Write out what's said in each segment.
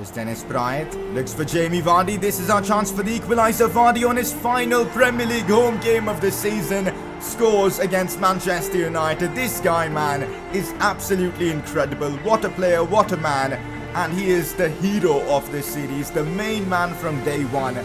There's Dennis Bryant, looks for Jamie Vardy. This is our chance for the equaliser. Vardy on his final Premier League home game of the season scores against Manchester United. This guy, man, is absolutely incredible. What a player, what a man. And he is the hero of this series, the main man from day one.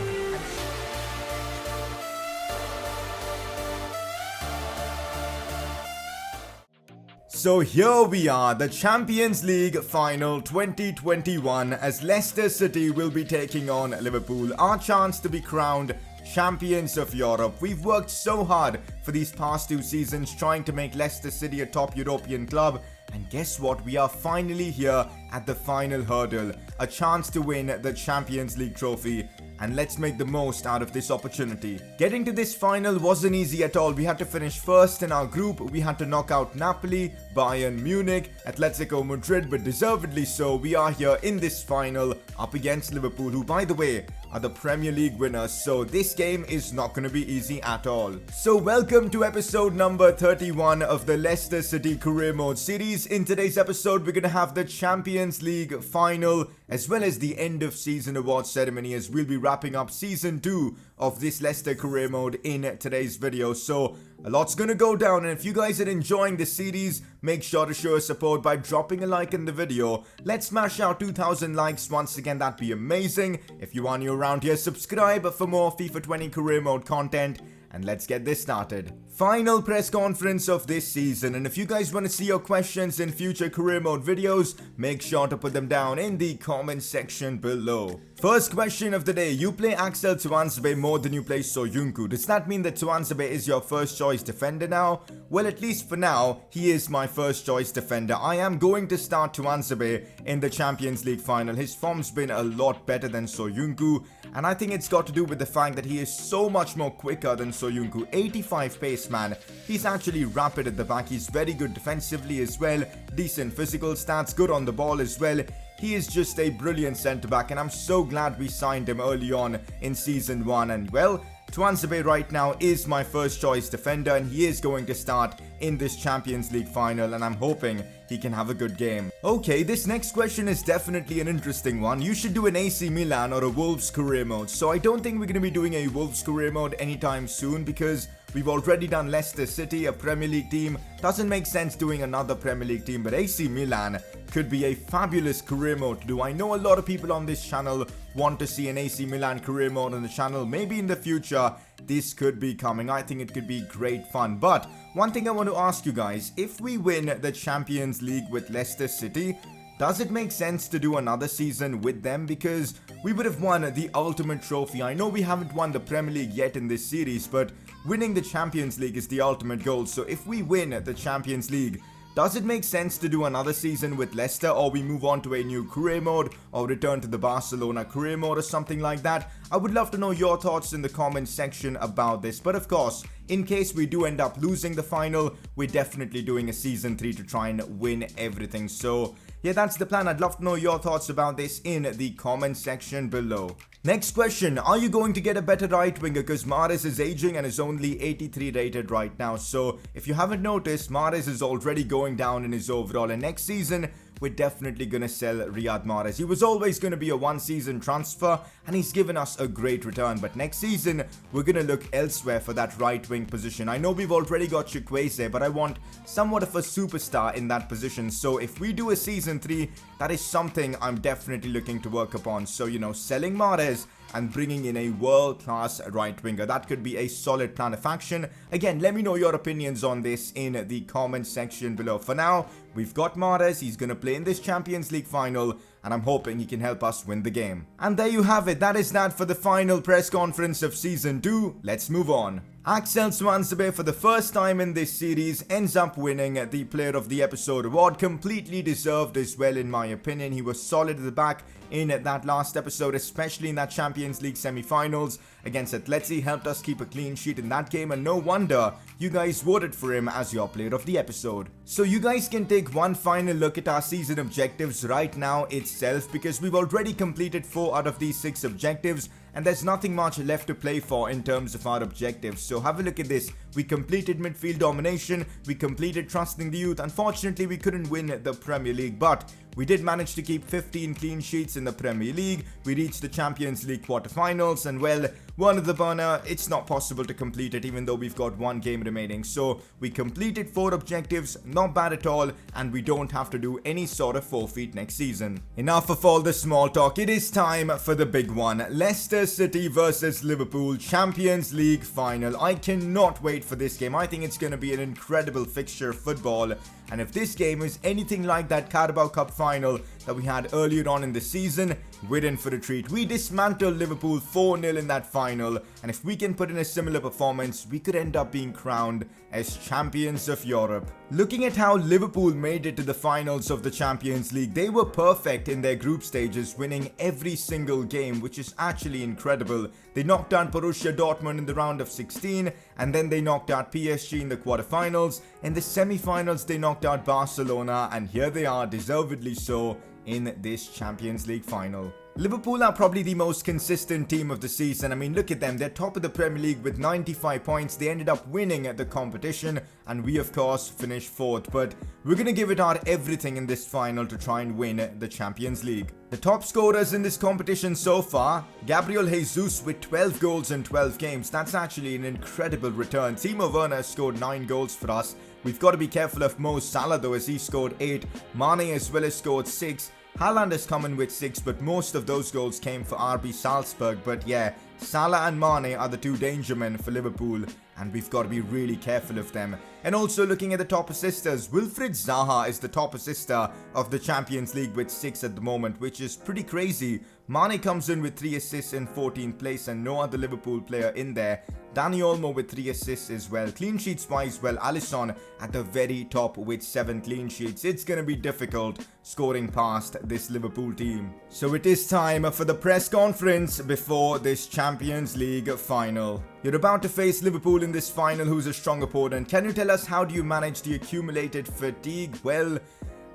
So here we are, the Champions League final 2021, as Leicester City will be taking on Liverpool. Our chance to be crowned champions of Europe. We've worked so hard for these past 2 seasons trying to make Leicester City a top European club. And guess what? We are finally here at the final hurdle. A chance to win the Champions League trophy. And let's make the most out of this opportunity. Getting to this final wasn't easy at all. We had to finish first in our group. We had to knock out Napoli, Bayern Munich, Atletico Madrid, but deservedly so. We are here in this final up against Liverpool, who, by the way, are the Premier League winners. So this game is not going to be easy at all. So welcome to episode number 31 of the Leicester City Career Mode series. In today's episode, we're going to have the Champions League final as well as the end of season award ceremony, as we'll be wrapping up season 2 of this Leicester Career Mode in today's video. So a lot's gonna go down, and if you guys are enjoying this series, make sure to show us support by dropping a like in the video. Let's smash out 2,000 likes once again, that'd be amazing. If you are new around here, subscribe for more FIFA 20 Career Mode content. And let's get this started. Final press conference of this season, and if you guys want to see your questions in future career mode videos, make sure to put them down in the comment section below. First question of the day: you play Axel Tuanzebe more than you play Soyuncu. Does that mean that Tuanzebe is your first choice defender now? Well, at least for now, he is my first choice defender. I am going to start Tuanzebe in the Champions League final. His form's been a lot better than Soyuncu, and I think it's got to do with the fact that he is so much more quicker than Soyuncu. 85 pace, man. He's actually rapid at the back. He's very good defensively as well. Decent physical stats, good on the ball as well. He is just a brilliant centre-back, and I'm so glad we signed him early on in Season 1. And, well, Tuanzebe right now is my first choice defender, and he is going to start in this Champions League final, and I'm hoping he can have a good game. Okay, this next question is definitely an interesting one. You should do an AC Milan or a Wolves career mode. So I don't think we're going to be doing a Wolves career mode anytime soon, because we've already done Leicester City, a Premier League team. Doesn't make sense doing another Premier League team, but AC Milan could be a fabulous career mode to do. I know a lot of people on this channel want to see an AC Milan career mode on the channel. Maybe in the future, this could be coming. I think it could be great fun. But one thing I want to ask you guys, if we win the Champions League with Leicester City, does it make sense to do another season with them? Because we would have won the ultimate trophy. I know we haven't won the Premier League yet in this series, but winning the Champions League is the ultimate goal. So if we win the Champions League, does it make sense to do another season with Leicester, or we move on to a new career mode, or return to the Barcelona career mode or something like that? I would love to know your thoughts in the comment section about this. But of course, in case we do end up losing the final, we're definitely doing a season 3 to try and win everything. So yeah, that's the plan. I'd love to know your thoughts about this in the comment section below. Next question: are you going to get a better right winger? Because Mahrez is aging and is only 83 rated right now. So if you haven't noticed, Mahrez is already going down in his overall, and next season we're definitely going to sell Riyad Mahrez. He was always going to be a one-season transfer, and he's given us a great return. But next season, we're going to look elsewhere for that right-wing position. I know we've already got Chukwueze, but I want somewhat of a superstar in that position. So if we do a Season 3, that is something I'm definitely looking to work upon. So, you know, selling Mahrez and bringing in a world-class right winger, that could be a solid plan of action. Again, let me know your opinions on this in the comment section below. For now, we've got Mahrez. He's going to play in this Champions League final, and I'm hoping he can help us win the game. And there you have it. That is that for the final press conference of Season 2. Let's move on. Axel Tuanzebe, for the first time in this series, ends up winning the Player of the Episode award. Completely deserved as well, in my opinion. He was solid at the back in that last episode, especially in that Champions League semi-finals against Atleti. Helped us keep a clean sheet in that game, and no wonder you guys voted for him as your Player of the Episode. So you guys can take one final look at our season objectives right now itself, because we've already completed 4 out of these 6 objectives, and there's nothing much left to play for in terms of our objectives. So have a look at this. We completed midfield domination, we completed trusting the youth. Unfortunately, we couldn't win the Premier League, but We did manage to keep 15 clean sheets in the Premier League. We reached the Champions League quarterfinals, and well, one of the burner, it's not possible to complete it even though we've got one game remaining. So we completed 4 objectives, not bad at all, and we don't have to do any sort of forfeit next season. Enough of all the small talk, it is time for the big one. Leicester City versus Liverpool, Champions League final. I cannot wait for this game. I think it's going to be an incredible fixture of football. And if this game is anything like that Carabao Cup final that we had earlier on in the season, we're in for a treat. We dismantled Liverpool 4-0 in that final, and if we can put in a similar performance, we could end up being crowned as champions of Europe. Looking at how Liverpool made it to the finals of the Champions League, they were perfect in their group stages, winning every single game, which is actually incredible. They knocked out Borussia Dortmund in the round of 16, and then they knocked out PSG in the quarterfinals. In the semi-finals, they knocked out Barcelona, and here they are, deservedly so, in this Champions League final. Liverpool are probably the most consistent team of the season. I mean, look at them. They're top of the Premier League with 95 points. They ended up winning the competition, and we, of course, finished 4th. But we're going to give it our everything in this final to try and win the Champions League. The top scorers in this competition so far, Gabriel Jesus with 12 goals in 12 games. That's actually an incredible return. Timo Werner scored 9 goals for us. We've got to be careful of Mo Salah though, as he scored 8. Mane as well as scored 6. Haaland has come in with 6, but most of those goals came for RB Salzburg. But yeah, Salah and Mane are the 2 danger men for Liverpool, and we've got to be really careful of them. And also looking at the top assisters, Wilfried Zaha is the top assister of the Champions League with 6 at the moment, which is pretty crazy. Mane comes in with 3 assists in 14th place, and no other Liverpool player in there. Dani Olmo with 3 assists as well. Clean sheets wise, well, Alisson at the very top with 7 clean sheets. It's going to be difficult scoring past this Liverpool team. So it is time for the press conference before this Champions League final. You're about to face Liverpool in this final, who's a strong opponent. Can you tell us, how do you manage the accumulated fatigue? Well,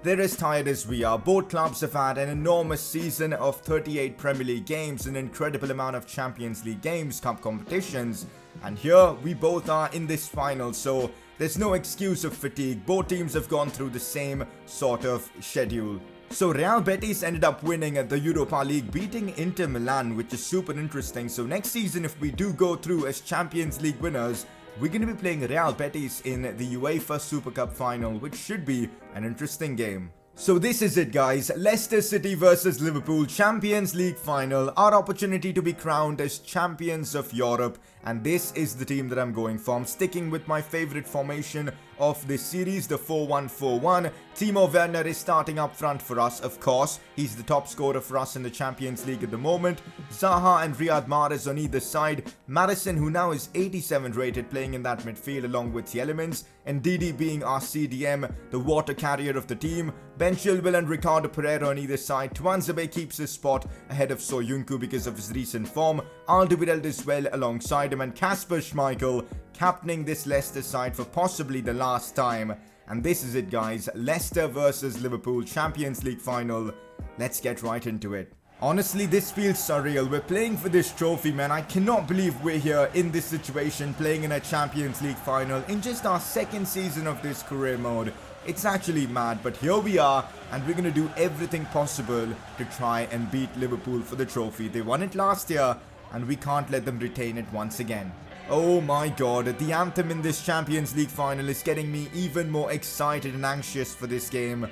they're as tired as we are. Both clubs have had an enormous season of 38 Premier League games, an incredible amount of Champions League games, cup competitions, and here we both are in this final, so there's no excuse of fatigue. Both teams have gone through the same sort of schedule. So Real Betis ended up winning the Europa League, beating Inter Milan, which is super interesting. So next season, if we do go through as Champions League winners, we're going to be playing Real Betis in the UEFA Super Cup final, which should be an interesting game. So this is it, guys. Leicester City versus Liverpool, Champions League final. Our opportunity to be crowned as champions of Europe. And this is the team that I'm going for. I'm sticking with my favorite formation of this series, the 4-1-4-1. Timo Werner is starting up front for us, of course. He's the top scorer for us in the Champions League at the moment. Zaha and Riyad Mahrez on either side. Maddison, who now is 87 rated, playing in that midfield along with Tielemans. And Didi being our CDM, the water carrier of the team. Ben Chilwell and Ricardo Pereira on either side. Tuanzebe keeps his spot ahead of Soyuncu because of his recent form. Alderweireld as well alongside him, and Kasper Schmeichel captaining this Leicester side for possibly the last time. And this is it, guys. Leicester versus Liverpool, Champions League final. Let's get right into it. Honestly, this feels surreal. We're playing for this trophy, man. I cannot believe we're here in this situation, playing in a Champions League final in just our 2nd season of this career mode. It's actually mad, but here we are, and we're going to do everything possible to try and beat Liverpool for the trophy. They won it last year, and we can't let them retain it once again. Oh my god, the anthem in this Champions League final is getting me even more excited and anxious for this game.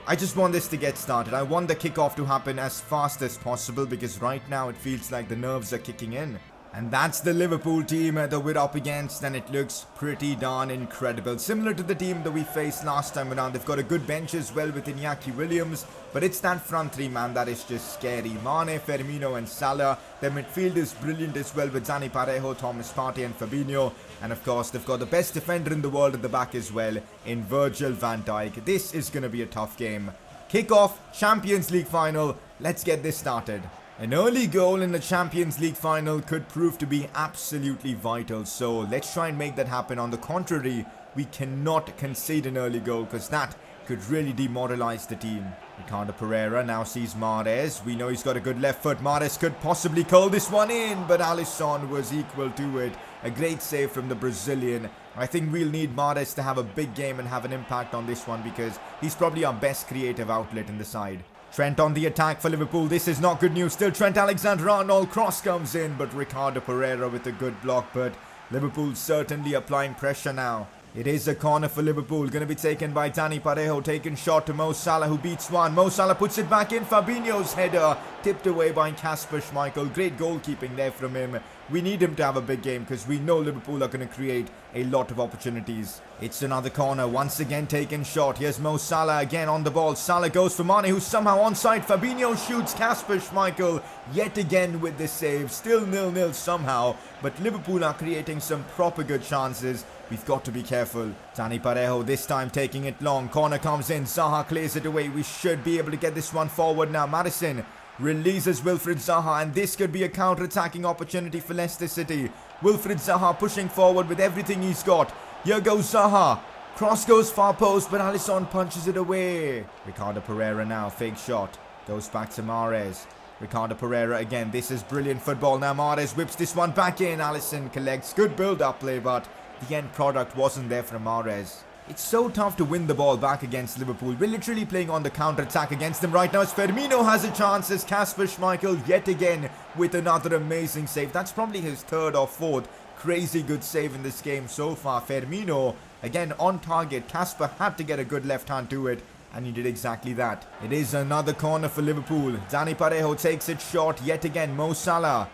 I just want this to get started. I want the kickoff to happen as fast as possible, because right now it feels like the nerves are kicking in. And that's the Liverpool team that we're up against, and it looks pretty darn incredible. Similar to the team that we faced last time around. They've got a good bench as well with Iñaki Williams, but it's that front 3, man, that is just scary. Mane, Firmino and Salah. Their midfield is brilliant as well with Dani Parejo, Thomas Partey and Fabinho. And of course, they've got the best defender in the world at the back as well in Virgil van Dijk. This is going to be a tough game. Kickoff, Champions League final. Let's get this started. An early goal in the Champions League final could prove to be absolutely vital, so let's try and make that happen. On the contrary, we cannot concede an early goal, because that could really demoralize the team. Ricardo Pereira now sees Mahrez. We know he's got a good left foot. Mahrez could possibly curl this one in, but Alisson was equal to it. A great save from the Brazilian. I think we'll need Mahrez to have a big game and have an impact on this one because he's probably our best creative outlet in the side. Trent on the attack for Liverpool. This is not good news. Still Trent Alexander-Arnold. Cross comes in, but Ricardo Pereira with a good block. But Liverpool certainly applying pressure now. It is a corner for Liverpool. Going to be taken by Dani Parejo. Taken shot to Mo Salah, who beats one. Mo Salah puts it back in. Fabinho's header tipped away by Kasper Schmeichel. Great goalkeeping there from him. We need him to have a big game because we know Liverpool are going to create a lot of opportunities. It's another corner. Once again taken shot. Here's Mo Salah again on the ball. Salah goes for Mane, who's somehow onside. Fabinho shoots. Kasper Schmeichel yet again with this save. Still 0-0 somehow. But Liverpool are creating some proper good chances. We've got to be careful. Dani Parejo this time taking it long. Corner comes in. Zaha clears it away. We should be able to get this one forward now. Maddison releases Wilfried Zaha, and this could be a counter-attacking opportunity for Leicester City. Wilfried Zaha pushing forward with everything he's got. Here goes Zaha. Cross goes far post, but Alisson punches it away. Ricardo Pereira now. Fake shot. Goes back to Mahrez. Ricardo Pereira again. This is brilliant football. Now Mahrez whips this one back in. Alisson collects. Good build-up play, but the end product wasn't there for Mahrez. It's so tough to win the ball back against Liverpool. We're literally playing on the counter-attack against them right now. As Firmino has a chance as Kasper Schmeichel yet again with another amazing save. That's probably his third or fourth crazy good save in this game so far. Firmino again on target. Kasper had to get a good left hand to it, and he did exactly that. It is another corner for Liverpool. Dani Parejo takes it short yet again. Mo Salah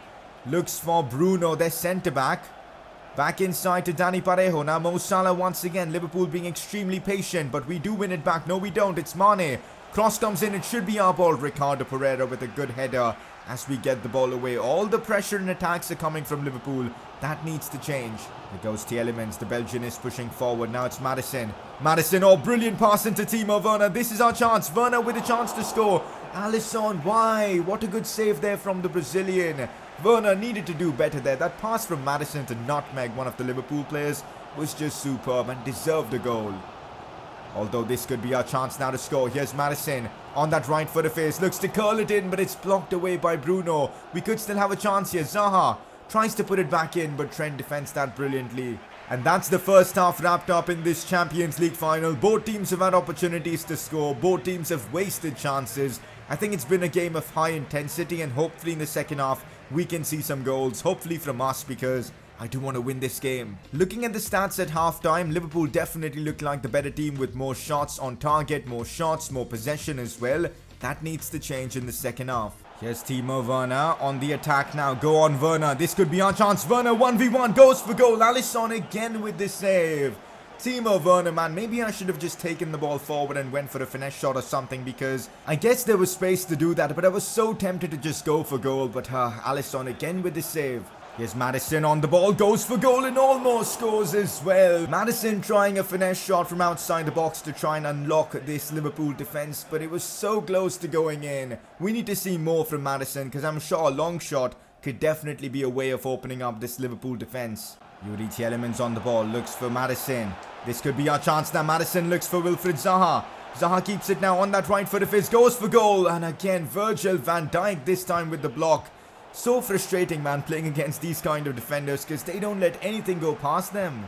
looks for Bruno, their centre-back. Back inside to Dani Parejo. Now Mo Salah once again. Liverpool being extremely patient, but we do win it back. No, we don't. It's Mane. Cross comes in. It should be our ball. Ricardo Pereira with a good header as we get the ball away. All the pressure and attacks are coming from Liverpool. That needs to change. There goes Tielemans. The Belgian is pushing forward. Now it's Maddison. Maddison, oh, brilliant pass into Timo Werner. This is our chance. Werner with a chance to score. Alisson, why? What a good save there from the Brazilian. Werner needed to do better there. That pass from Maddison to nutmeg one of the Liverpool players was just superb and deserved a goal. Although this could be our chance now to score. Here's Maddison on that right foot of his. Looks to curl it in, but it's blocked away by Bruno. We could still have a chance here. Zaha tries to put it back in, but Trent defends that brilliantly. And that's the first half wrapped up in this Champions League final. Both teams have had opportunities to score. Both teams have wasted chances. I think it's been a game of high intensity, and hopefully in the second half we can see some goals. Hopefully from us, because I do want to win this game. Looking at the stats at halftime, Liverpool definitely look like the better team with more shots on target, more shots, more possession as well. That needs to change in the second half. Here's Timo Werner on the attack now. Go on, Werner. This could be our chance. Werner 1v1 goes for goal. Alisson again with the save. Timo Werner, man, maybe I should have just taken the ball forward and went for a finesse shot or something, because I guess there was space to do that, but I was so tempted to just go for goal. But Alisson again with the save. Here's Maddison on the ball, goes for goal and almost scores as well. Maddison trying a finesse shot from outside the box to try and unlock this Liverpool defense, but it was so close to going in. We need to see more from Maddison, because I'm sure a long shot could definitely be a way of opening up this Liverpool defense. Yuri Tielemans on the ball, looks for Maddison. This could be our chance now. Maddison looks for Wilfried Zaha. Zaha keeps it now on that right foot of his, goes for goal. And again, Virgil van Dijk this time with the block. So frustrating, man, playing against these kind of defenders, because they don't let anything go past them.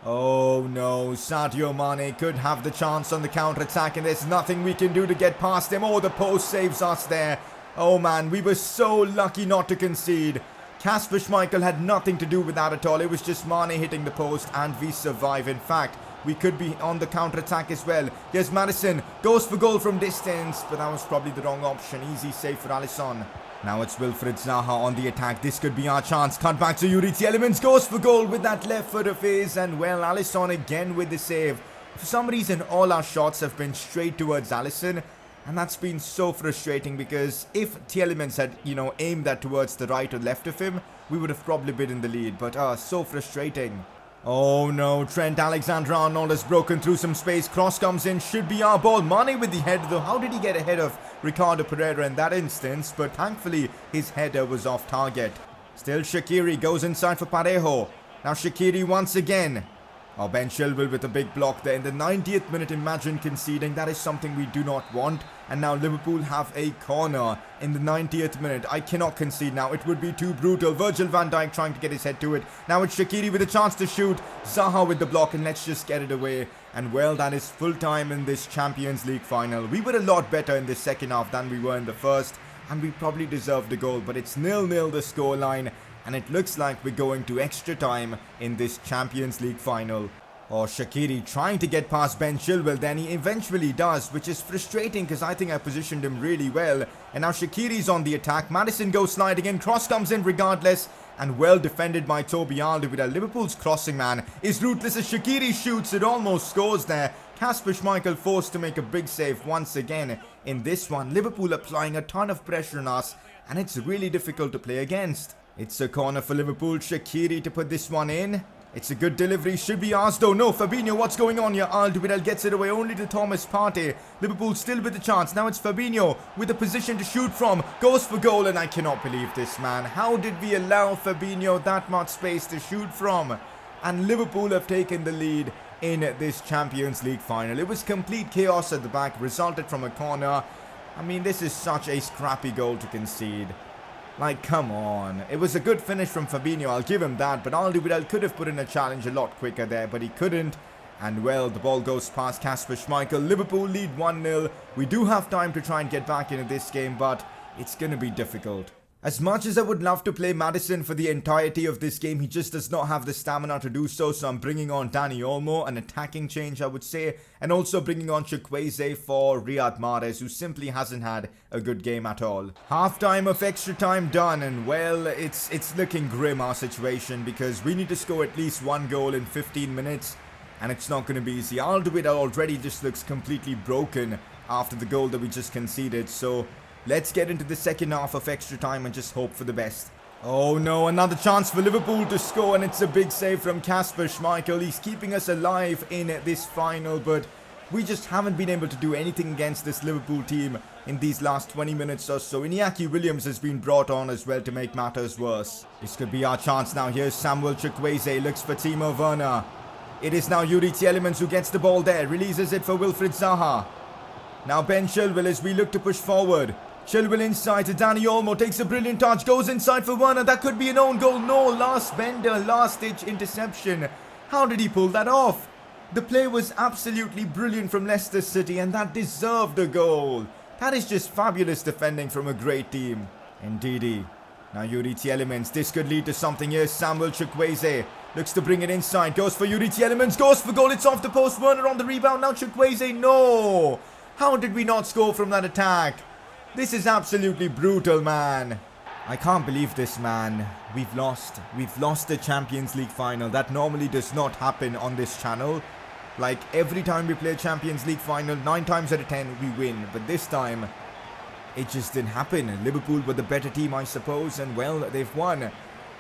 Oh no, Sadio Mane could have the chance on the counter-attack, and there's nothing we can do to get past him. Oh, the post saves us there. Oh man, we were so lucky not to concede. Kasper Schmeichel had nothing to do with that at all. It was just Mane hitting the post, and we survive. In fact, we could be on the counter-attack as well. Here's Maddison, goes for goal from distance, but that was probably the wrong option. Easy save for Alisson. Now it's Wilfried Zaha on the attack. This could be our chance. Cut back to Yuri Tielemans, goes for goal with that left foot of his, and well, Alisson again with the save. For some reason, all our shots have been straight towards Alisson. And that's been so frustrating, because if Tielemans had, aimed that towards the right or left of him, we would have probably been in the lead. But, so frustrating. Oh no, Trent Alexander-Arnold has broken through some space. Cross comes in, should be our ball. Mane with the header though. How did he get ahead of Ricardo Pereira in that instance? But thankfully, his header was off target. Still Shaqiri goes inside for Parejo. Now Shaqiri once again. Oh, Ben Chilwell with a big block there in the 90th minute. Imagine conceding. That is something we do not want. And now Liverpool have a corner in the 90th minute. I cannot concede now. It would be too brutal. Virgil van Dijk trying to get his head to it. Now it's Shaqiri with a chance to shoot. Zaha with the block, and let's just get it away. And well, that is full time in this Champions League final. We were a lot better in the second half than we were in the first. And we probably deserved a goal. But it's 0-0 the scoreline. And it looks like we're going to extra time in this Champions League final. Or Shaqiri trying to get past Ben Chilwell, then he eventually does, which is frustrating because I think I positioned him really well. And now Shaqiri's on the attack. Maddison goes sliding in, cross comes in regardless, and well defended by Toby Alderweireld. Liverpool's crossing man is ruthless as Shaqiri shoots, it almost scores there. Kasper Schmeichel forced to make a big save once again in this one. Liverpool applying a ton of pressure on us, and it's really difficult to play against. It's a corner for Liverpool. Shaqiri to put this one in. It's a good delivery, should be ours though. No, Fabinho, what's going on here? Alderweireld gets it away only to Thomas Partey. Liverpool still with the chance. Now it's Fabinho with a position to shoot from. Goes for goal, and I cannot believe this, man. How did we allow Fabinho that much space to shoot from? And Liverpool have taken the lead in this Champions League final. It was complete chaos at the back, resulted from a corner. I mean, this is such a scrappy goal to concede. Like, come on. It was a good finish from Fabinho, I'll give him that. But Alderweireld could have put in a challenge a lot quicker there, but he couldn't. And well, the ball goes past Kasper Schmeichel. Liverpool lead 1-0. We do have time to try and get back into this game, but it's going to be difficult. As much as I would love to play Maddison for the entirety of this game, he just does not have the stamina to do so. So I'm bringing on Dani Olmo, an attacking change I would say. And also bringing on Chukwueze for Riyad Mahrez, who simply hasn't had a good game at all. Half time of extra time done, and well, it's looking grim, our situation, because we need to score at least one goal in 15 minutes. And it's not going to be easy. Alderweireld already just looks completely broken after the goal that we just conceded. So let's get into the second half of extra time and just hope for the best. Oh no, another chance for Liverpool to score, and it's a big save from Kasper Schmeichel. He's keeping us alive in this final, but we just haven't been able to do anything against this Liverpool team in these last 20 minutes or so. Iñaki Williams has been brought on as well to make matters worse. This could be our chance now. Here's Samuel Chukwueze, looks for Timo Werner. It is now Yuri Tielemans who gets the ball there, releases it for Wilfried Zaha. Now Ben Chilwell as we look to push forward. Chilwell inside to Dani Olmo, takes a brilliant touch, goes inside for Werner. That could be an own goal. No, last bender, last ditch interception. How did he pull that off? The play was absolutely brilliant from Leicester City, and that deserved a goal. That is just fabulous defending from a great team. Indeedy. Now Yuri Tielemans, this could lead to something here. Samuel Chukwueze looks to bring it inside, goes for Yuri Tielemans, goes for goal, it's off the post. Werner on the rebound, now Chukwueze, no! How did we not score from that attack? This is absolutely brutal, man. I can't believe this, man. We've lost the Champions League final. That normally does not happen on this channel. Like, every time we play a Champions League final, 9 times out of 10 we win. But this time, it just didn't happen. Liverpool were the better team, I suppose, and well, they've won.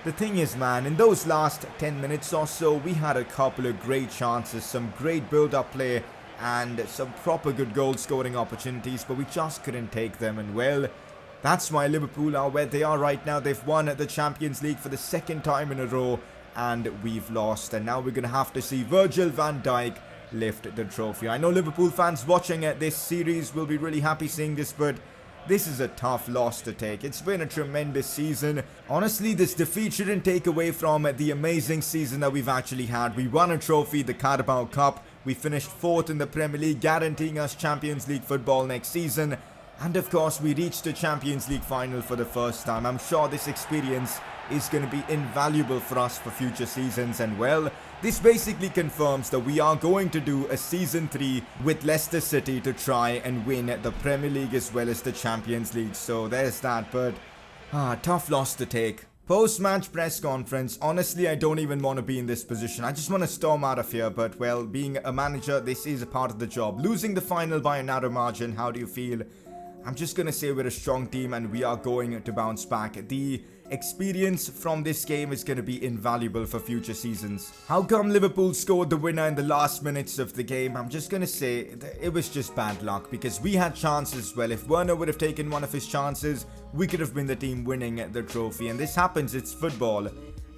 The thing is, man, in those last 10 minutes or so, we had a couple of great chances, some great build-up play, and some proper good goal scoring opportunities, but we just couldn't take them. And well, that's why Liverpool are where they are right now. They've won the Champions League for the second time in a row, and we've lost. And now we're going to have to see Virgil van Dijk lift the trophy. I know Liverpool fans watching this series will be really happy seeing this, but this is a tough loss to take. It's been a tremendous season. Honestly, this defeat shouldn't take away from the amazing season that we've actually had. We won a trophy, the Carabao Cup. We finished 4th in the Premier League, guaranteeing us Champions League football next season. And of course, we reached the Champions League final for the first time. I'm sure this experience is going to be invaluable for us for future seasons. And well, this basically confirms that we are going to do a Season 3 with Leicester City to try and win the Premier League as well as the Champions League. So there's that, but tough loss to take. Post-match press conference. Honestly, I don't even want to be in this position. I just want to storm out of here. But, well, being a manager, this is a part of the job. Losing the final by a narrow margin, how do you feel? I'm just going to say we're a strong team and we are going to bounce back. The experience from this game is going to be invaluable for future seasons. How come Liverpool scored the winner in the last minutes of the game? I'm just going to say it was just bad luck because we had chances. Well, if Werner would have taken one of his chances, we could have been the team winning the trophy. And this happens, it's football.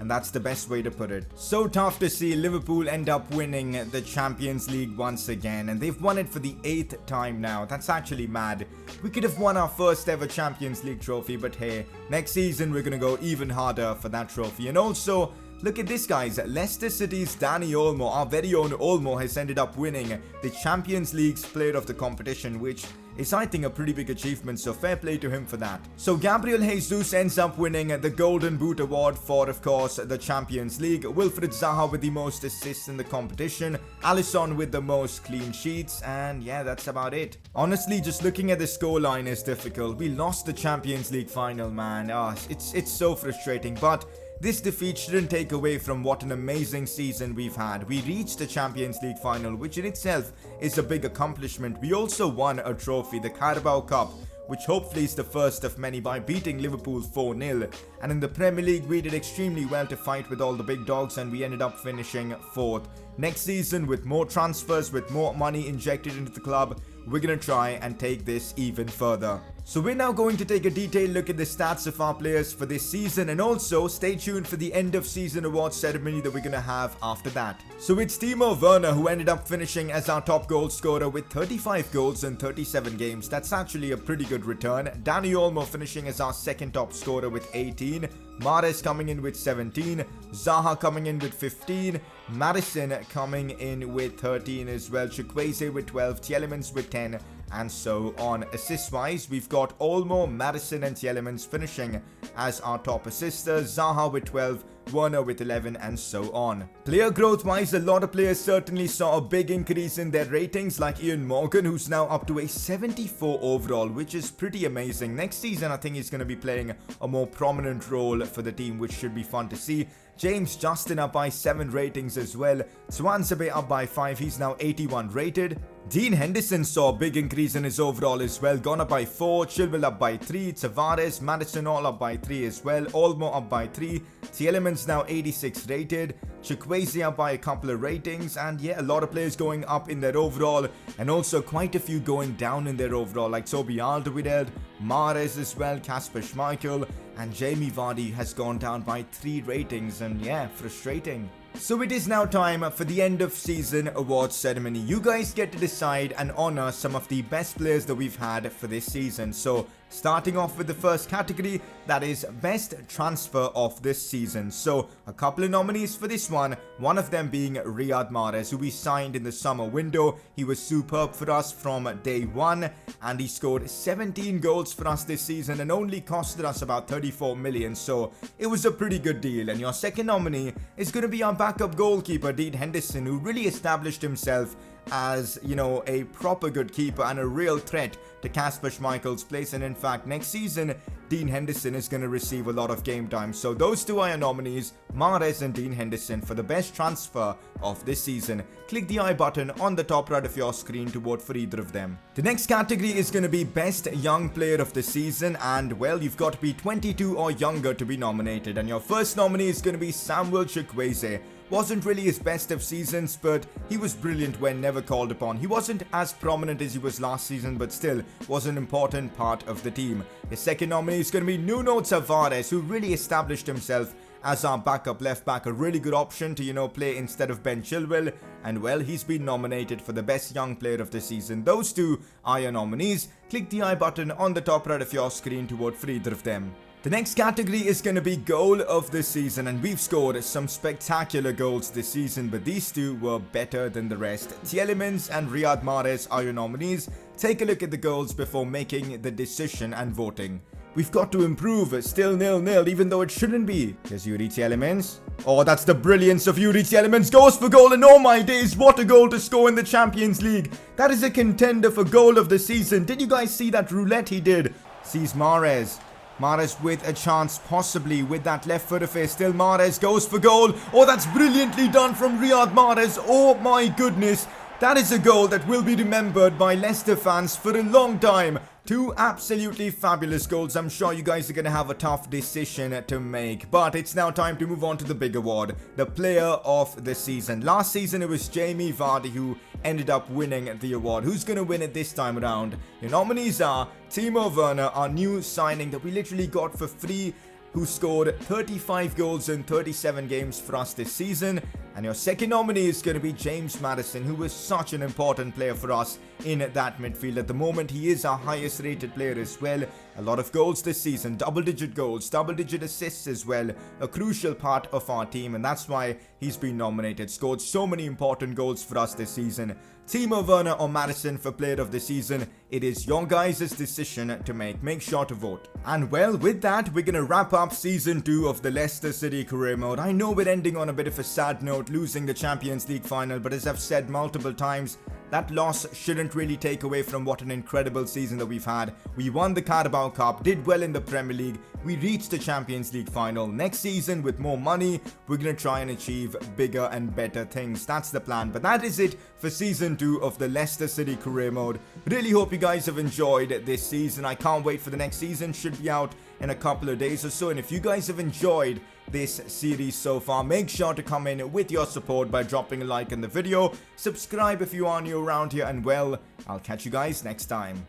and that's the best way to put it. So tough to see Liverpool end up winning the Champions League once again, and they've won it for the 8th time now. That's actually mad. We could have won our first ever Champions League trophy, but hey, next season we're gonna go even harder for that trophy. And also, look at this, guys. Leicester City's Dani Olmo, our very own Olmo, has ended up winning the Champions League's player of the competition, which is, I think, a pretty big achievement, so fair play to him for that. So Gabriel Jesus ends up winning the Golden Boot Award for, of course, the Champions League. Wilfried Zaha with the most assists in the competition. Alisson with the most clean sheets. And yeah, that's about it. Honestly, just looking at the scoreline is difficult. We lost the Champions League final, man. It's so frustrating, but this defeat shouldn't take away from what an amazing season we've had. We reached the Champions League final, which in itself is a big accomplishment. We also won a trophy, the Carabao Cup, which hopefully is the first of many, by beating Liverpool 4-0. And in the Premier League, we did extremely well to fight with all the big dogs, and we ended up finishing 4th. Next season, with more transfers, with more money injected into the club, we're going to try and take this even further. So we're now going to take a detailed look at the stats of our players for this season, and also stay tuned for the end of season awards ceremony that we're going to have after that. So it's Timo Werner who ended up finishing as our top goal scorer with 35 goals in 37 games. That's actually a pretty good return. Dani Olmo finishing as our second top scorer with 18. Mahrez coming in with 17. Zaha coming in with 15. Maddison coming in with 13 as well. Chukwueze with 12. Tielemans with 10. And so on. Assist-wise, we've got Olmo, Maddison and Tielemans finishing as our top assisters. Zaha with 12, Werner with 11, and so on. Player growth-wise, a lot of players certainly saw a big increase in their ratings, like Ian Morgan, who's now up to a 74 overall, which is pretty amazing. Next season, I think he's going to be playing a more prominent role for the team, which should be fun to see. James Justin up by 7 ratings as well. Swansea up by 5. He's now 81 rated. Dean Henderson saw a big increase in his overall as well. Gone up by 4. Chilwell up by 3. Tavares, Maddison all up by 3 as well. Olmo up by 3. Tielemans now 86 rated. Chukwueze up by a couple of ratings. And yeah, a lot of players going up in their overall. And also quite a few going down in their overall. Like Toby Alderweireld, Mahrez as well, Kasper Schmeichel. And Jamie Vardy has gone down by 3 ratings. And yeah, frustrating. So it is now time for the end of season awards ceremony. You guys get to decide and honor some of the best players that we've had for this season. So starting off with the first category, that is best transfer of this season. So a couple of nominees for this one of them being Riyad Mahrez, who we signed in the summer window. He was superb for us from day one, and he scored 17 goals for us this season and only costed us about 34 million. So it was a pretty good deal. And your second nominee is going to be our backup goalkeeper, Dean Henderson, who really established himself as, you know, a proper good keeper and a real threat to Kasper Schmeichel's place. And in fact, next season, Dean Henderson is going to receive a lot of game time. So those two are your nominees, Mahrez and Dean Henderson, for the best transfer of this season. Click the I button on the top right of your screen to vote for either of them. The next category is going to be best young player of the season, and well, you've got to be 22 or younger to be nominated. And your first nominee is going to be Samuel Chukwueze. Wasn't really his best of seasons, but he was brilliant when never called upon. He wasn't as prominent as he was last season, but still was an important part of the team. His second nominee is going to be Nuno Tavares, who really established himself as our backup left back, a really good option to, you know, play instead of Ben Chilwell. And well, he's been nominated for the best young player of the season. Those two are your nominees. Click the I button on the top right of your screen to vote for either of them. The next category is going to be goal of the season, and we've scored some spectacular goals this season, but these two were better than the rest. Tielemans and Riyad Mahrez are your nominees. Take a look at the goals before making the decision and voting. We've got to improve. Still 0-0, even though it shouldn't be. There's Yuri Tielemans. Oh, that's the brilliance of Yuri Tielemans. Goes for goal, and oh my days, what a goal to score in the Champions League. That is a contender for goal of the season. Did you guys see that roulette he did? Sees Mahrez. Mahrez with a chance, possibly with that left foot of his. Still Mahrez goes for goal. Oh, that's brilliantly done from Riyad Mahrez. Oh my goodness. That is a goal that will be remembered by Leicester fans for a long time. Two absolutely fabulous goals. I'm sure you guys are going to have a tough decision to make. But it's now time to move on to the big award, the player of the season. Last season it was Jamie Vardy who ended up winning the award. Who's going to win it this time around? Your nominees are Timo Werner, our new signing that we literally got for free. who scored 35 goals in 37 games for us this season. And your second nominee is going to be James Maddison, who is such an important player for us in that midfield. At the moment, he is our highest rated player as well. A lot of goals this season, double-digit goals, double-digit assists as well. A crucial part of our team, and that's why he's been nominated. Scored so many important goals for us this season. Timo Werner or Maddison for player of the season. It is your guys' decision to make. Make sure to vote. And well, with that, we're going to wrap up season 2 of the Leicester City career mode. I know we're ending on a bit of a sad note, losing the Champions League final, but as I've said multiple times, that loss shouldn't really take away from what an incredible season that we've had. We won the Carabao Cup, did well in the Premier League, we reached the Champions League final. Next season, with more money, we're going to try and achieve bigger and better things. That's the plan. But that is it for season 2 of the Leicester City career mode. Really hope you guys have enjoyed this season. I can't wait for the next season. Should be out in a couple of days or so. And if you guys have enjoyed this series so far, make sure to come in with your support by dropping a like in the video. Subscribe if you are new around here, and well, I'll catch you guys next time.